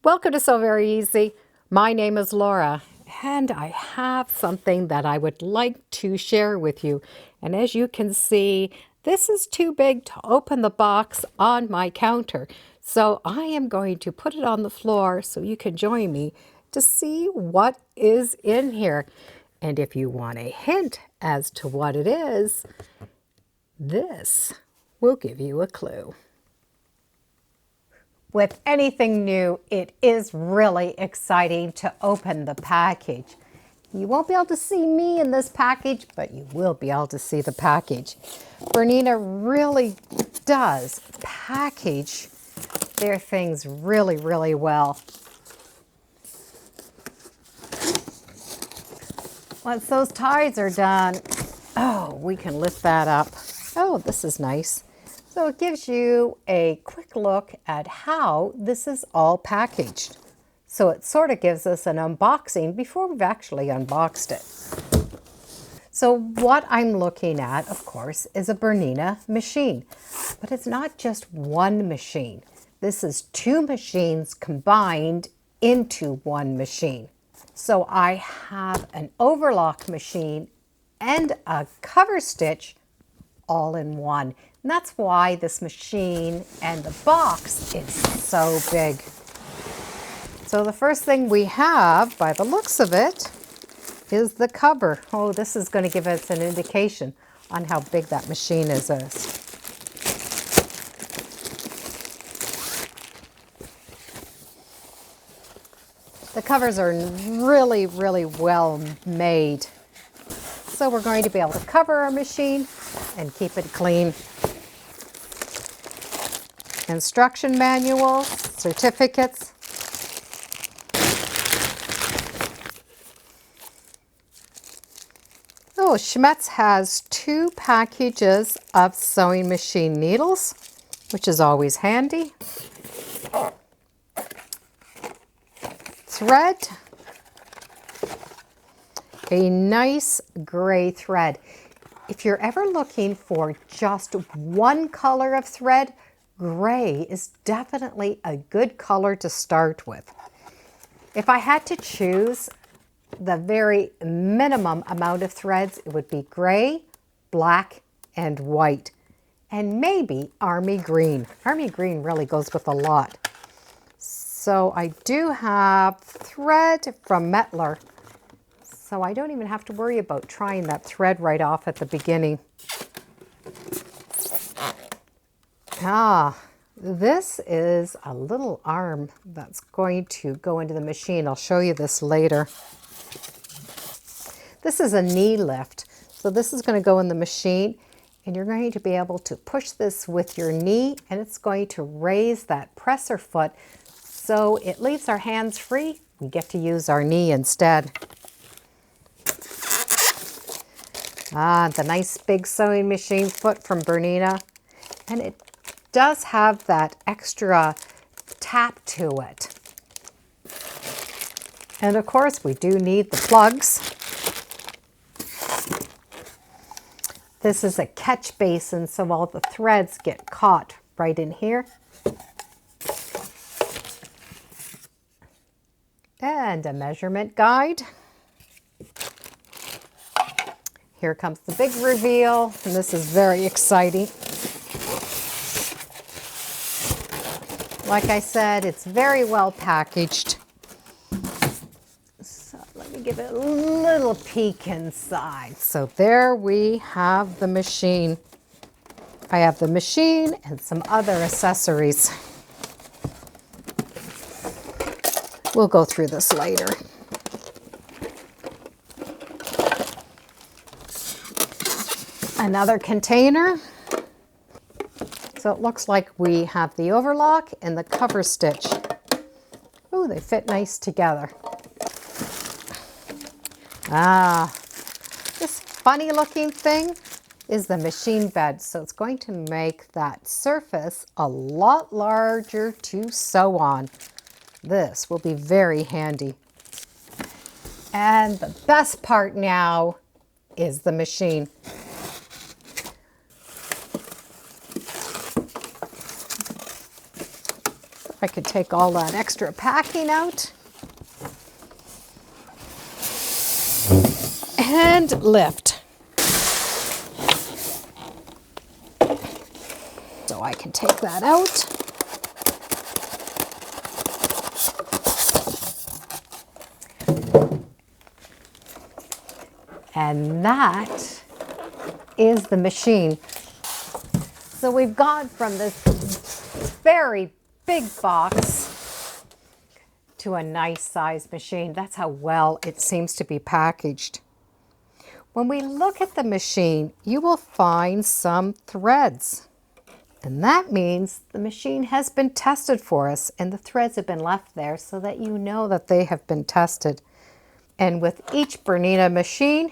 Welcome to Sew Very Easy. My name is Laura, and I have something that I would like to share with you. And as you can see, this is too big to open the box on my counter. So I am going to put it on the floor so you can join me to see what is in here. And if you want a hint as to what it is, this will give you a clue. With anything new, it is really exciting to open the package. You won't be able to see me in this package, but you will be able to see the package. Bernina really does package their things really, really well. Once those ties are done, oh, we can lift that up. Oh, this is nice. So it gives you a quick look at how this is all packaged. So it sort of gives us an unboxing before we've actually unboxed it. So what I'm looking at, of course, is a Bernina machine. But it's not just one machine. This is two machines combined into one machine. So I have an overlock machine and a cover stitch all in one. And that's why this machine and the box is so big. So the first thing we have, by the looks of it, is the cover. Oh, this is going to give us an indication on how big that machine is. The covers are really, really well made. So we're going to be able to cover our machine and keep it clean. Instruction manuals, certificates. Oh, Schmetz has 2 packages of sewing machine needles, which is always handy. Thread. A nice gray thread. If you're ever looking for just one color of thread, gray is definitely a good color to start with. If I had to choose the very minimum amount of threads, it would be gray, black, and white, and maybe army green. Army green really goes with a lot. So I do have thread from Metler. So I don't even have to worry about trying that thread right off at the beginning. This is a little arm that's going to go into the machine. I'll show you this later. This is a knee lift. So this is going to go in the machine, and you're going to be able to push this with your knee, and it's going to raise that presser foot so it leaves our hands free. We get to use our knee instead. The nice big sewing machine foot from Bernina. And it does have that extra tap to it. And of course, we do need the plugs. This is a catch basin, so all the threads get caught right in here. And a measurement guide. Here comes the big reveal, and this is very exciting. Like I said, it's very well packaged. So let me give it a little peek inside. So there we have the machine. I have the machine and some other accessories. We'll go through this later. Another container. So it looks like we have the overlock and the cover stitch. Oh, they fit nice together. This funny looking thing is the machine bed. So it's going to make that surface a lot larger to sew on. This will be very handy. And the best part now is the machine. I could take all that extra packing out and lift. So I can take that out. And that is the machine. So we've gone from this very big box to a nice sized machine. That's how well it seems to be packaged. When we look at the machine, you will find some threads. And that means the machine has been tested for us, and the threads have been left there so that you know that they have been tested. And with each Bernina machine,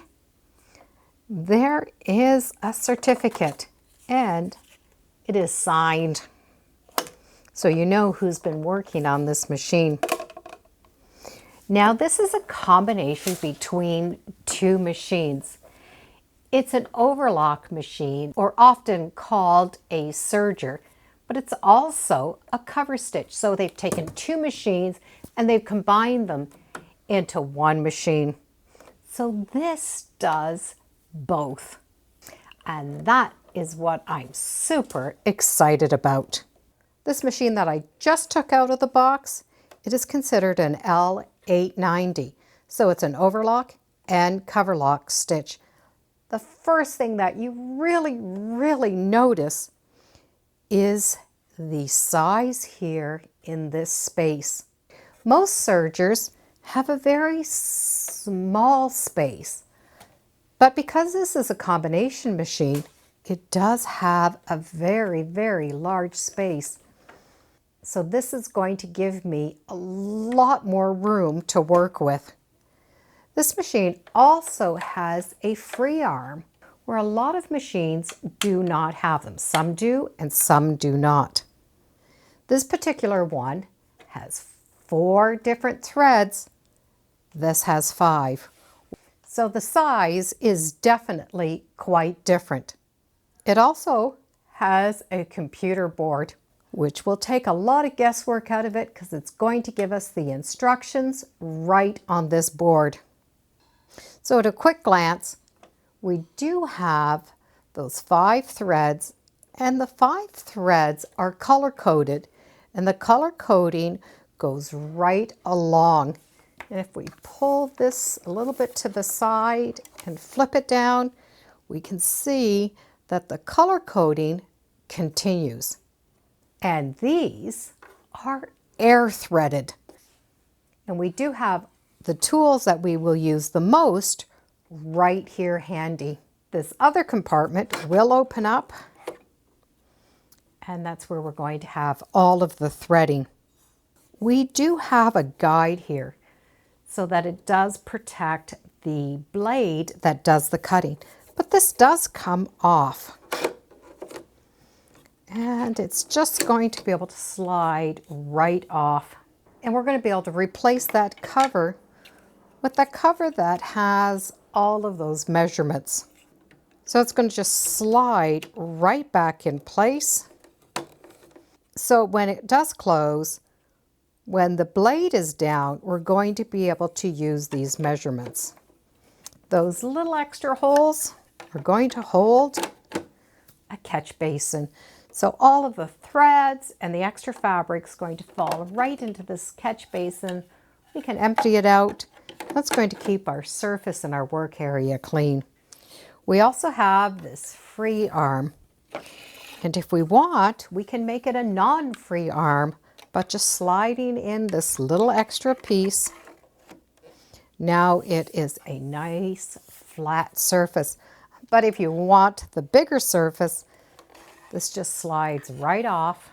there is a certificate, and it is signed. So you know who's been working on this machine. Now this is a combination between two machines. It's an overlock machine, or often called a serger, but it's also a cover stitch. So they've taken two machines and they've combined them into one machine. So this does both. And that is what I'm super excited about. This machine that I just took out of the box, it is considered an L890. So it's an overlock and cover lock stitch. The first thing that you really notice is the size here in this space. Most sergers have a very small space, but because this is a combination machine, it does have a very large space. So this is going to give me a lot more room to work with. This machine also has a free arm, where a lot of machines do not have them. Some do and some do not. This particular one has 4 different threads. This has 5. So the size is definitely quite different. It also has a computer board, which will take a lot of guesswork out of it because it's going to give us the instructions right on this board. So at a quick glance, we do have those 5 threads, and the 5 threads are color-coded, and the color coding goes right along. And if we pull this a little bit to the side and flip it down, we can see that the color coding continues. And these are air threaded. And we do have the tools that we will use the most right here handy. This other compartment will open up, and that's where we're going to have all of the threading. We do have a guide here so that it does protect the blade that does the cutting, but this does come off. And it's just going to be able to slide right off. And we're going to be able to replace that cover with the cover that has all of those measurements. So it's going to just slide right back in place. So when it does close, when the blade is down, we're going to be able to use these measurements. Those little extra holes are going to hold a catch basin. So all of the threads and the extra fabric is going to fall right into this catch basin. We can empty it out. That's going to keep our surface and our work area clean. We also have this free arm. And if we want, we can make it a non-free arm, but just sliding in this little extra piece. Now it is a nice flat surface. But if you want the bigger surface, this just slides right off,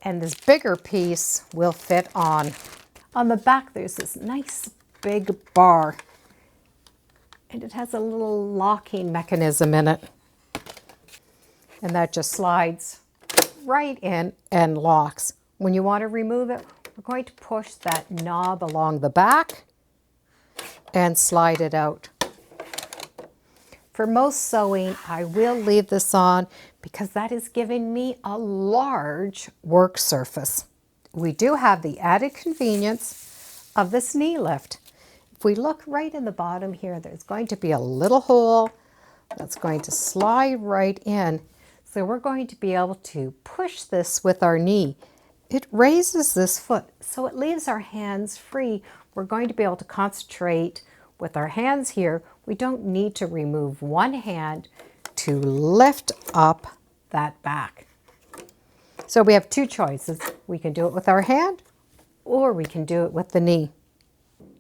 and this bigger piece will fit on. On the back, there's this nice big bar, and it has a little locking mechanism in it. And that just slides right in and locks. When you want to remove it, we're going to push that knob along the back and slide it out. For most sewing, I will leave this on because that is giving me a large work surface. we do have the added convenience of this knee lift. If we look right in the bottom here, there's going to be a little hole that's going to slide right in. So we're going to be able to push this with our knee. It raises this foot, so it leaves our hands free. We're going to be able to concentrate with our hands here. We don't need to remove one hand to lift up that back. So we have two choices. We can do it with our hand, or we can do it with the knee.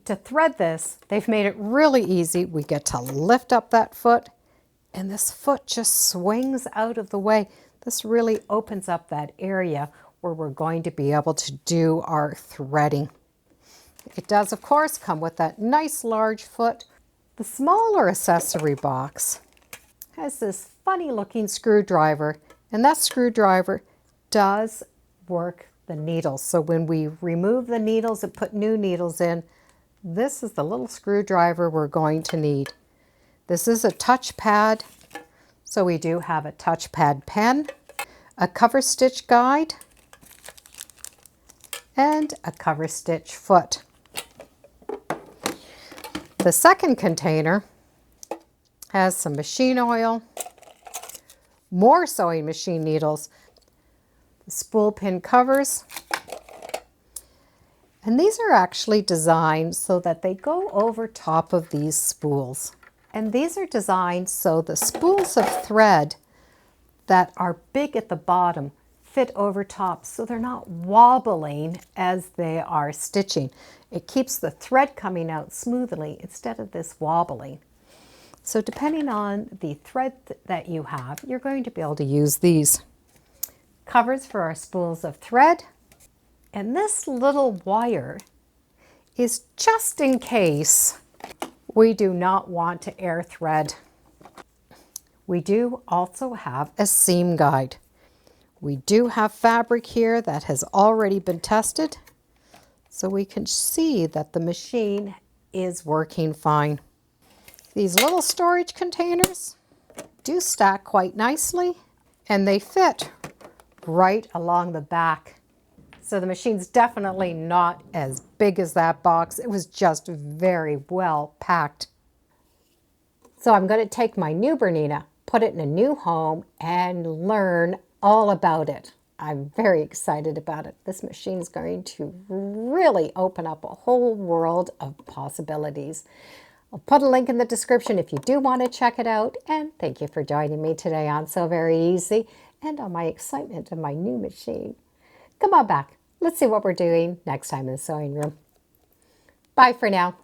To thread this, they've made it really easy. We get to lift up that foot, and this foot just swings out of the way. This really opens up that area where we're going to be able to do our threading. It does, of course, come with that nice large foot. The smaller accessory box has this funny looking screwdriver, and that screwdriver does work the needles. So when we remove the needles and put new needles in, this is the little screwdriver we're going to need. This is a touchpad, so we do have a touchpad pen, a cover stitch guide, and a cover stitch foot. The second container has some machine oil, more sewing machine needles, spool pin covers, and these are actually designed so that they go over top of these spools. And these are designed so the spools of thread that are big at the bottom fit over top, so they're not wobbling as they are stitching. It keeps the thread coming out smoothly instead of this wobbling. So depending on the thread that you have, you're going to be able to use these. Covers for our spools of thread. And this little wire is just in case we do not want to air thread. We do also have a seam guide. We do have fabric here that has already been tested, so we can see that the machine is working fine. These little storage containers do stack quite nicely, and they fit right along the back. So the machine's definitely not as big as that box. It was just very well packed. So I'm going to take my new Bernina, put it in a new home, and learn all about it. I'm very excited about it. This machine is going to really open up a whole world of possibilities. I'll put a link in the description if you do want to check it out. And thank you for joining me today on Sew Very Easy and on my excitement of my new machine. Come on back. Let's see what we're doing next time in the sewing room. Bye for now.